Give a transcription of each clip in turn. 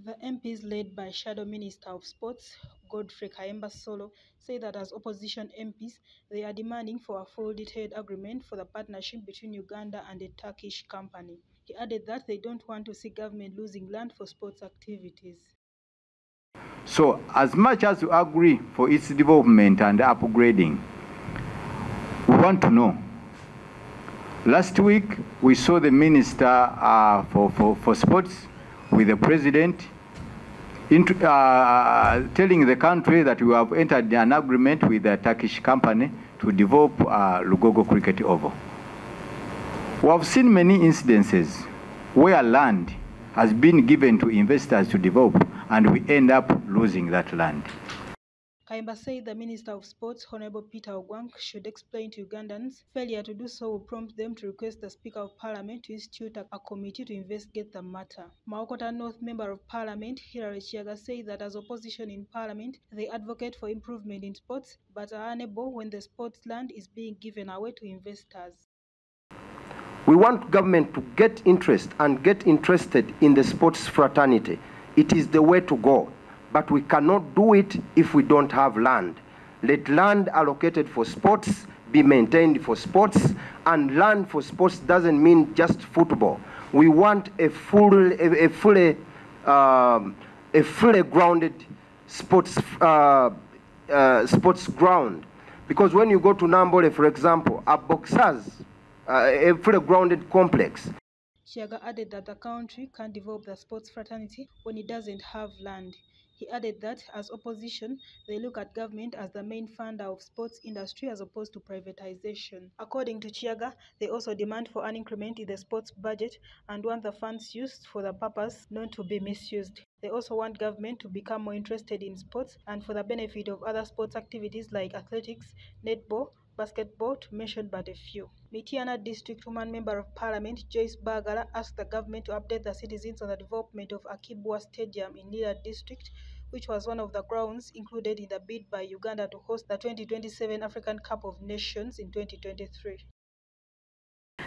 The MPs led by Shadow Minister of Sports, Godfrey Kayemba Solo, say that as opposition MPs, they are demanding for a full detailed agreement for the partnership between Uganda and a Turkish company. He added that they don't want to see government losing land for sports activities. So, as much as we agree for its development and upgrading, we want to know. Last week, we saw the Minister for Sports with the President telling the country that we have entered an agreement with a Turkish company to develop Lugogo Cricket Oval. We have seen many incidences where land has been given to investors to develop, and we end up losing that land. Kayemba said the Minister of Sports, Honorable Peter Ogwank, should explain to Ugandans. Failure to do so will prompt them to request the Speaker of Parliament to institute a committee to investigate the matter. Maokota North Member of Parliament, Hilary Chiaga, said that as opposition in Parliament, they advocate for improvement in sports, but are unable when the sports land is being given away to investors. We want government to get interest and get interested in the sports fraternity. It is the way to go. But we cannot do it if we don't have land. Let land allocated for sports be maintained for sports, and land for sports doesn't mean just football. We want a fully grounded sports ground, because when you go to Nambole, for example, a boxers a fully grounded complex. Chiaga added that the country can develop the sports fraternity when it doesn't have land. He added that as opposition, they look at government as the main funder of sports industry as opposed to privatization. According to Chiaga, they also demand for an increment in the sports budget and want the funds used for the purpose not to be misused. They also want government to become more interested in sports and for the benefit of other sports activities like athletics, netball, basketball, to mention but a few. Mityana District Woman Member of Parliament Joyce Bagala asked the government to update the citizens on the development of Akibwa Stadium in Lira District, which was one of the grounds included in the bid by Uganda to host the 2027 African Cup of Nations in 2023.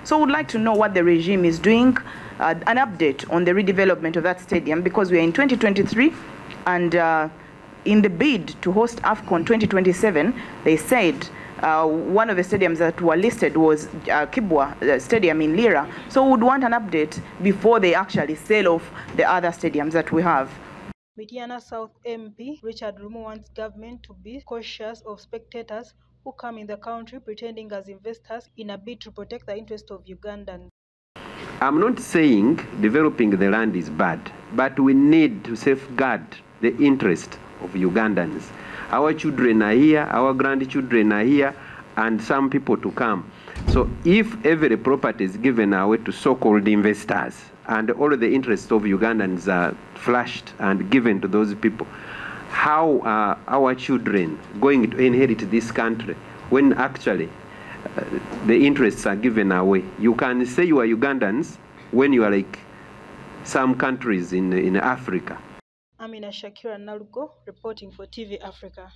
So we would like to know what the regime is doing, an update on the redevelopment of that stadium, because we are in 2023 and in the bid to host AFCON 2027, they said one of the stadiums that were listed was Kibwa Stadium in Lira. So we would want an update before they actually sell off the other stadiums that we have. Mityana South MP Richard Rumu wants government to be cautious of spectators who come in the country pretending as investors in a bid to protect the interest of Ugandans. I'm not saying developing the land is bad, but we need to safeguard the interest of Ugandans. Our children are here, our grandchildren are here, and some people to come. So if every property is given away to so-called investors and all the interests of Ugandans are flashed and given to those people, how are our children going to inherit this country when actually the interests are given away? You can say you are Ugandans when you are like some countries in Africa. Amina Shakira Nalugo reporting for TV Africa.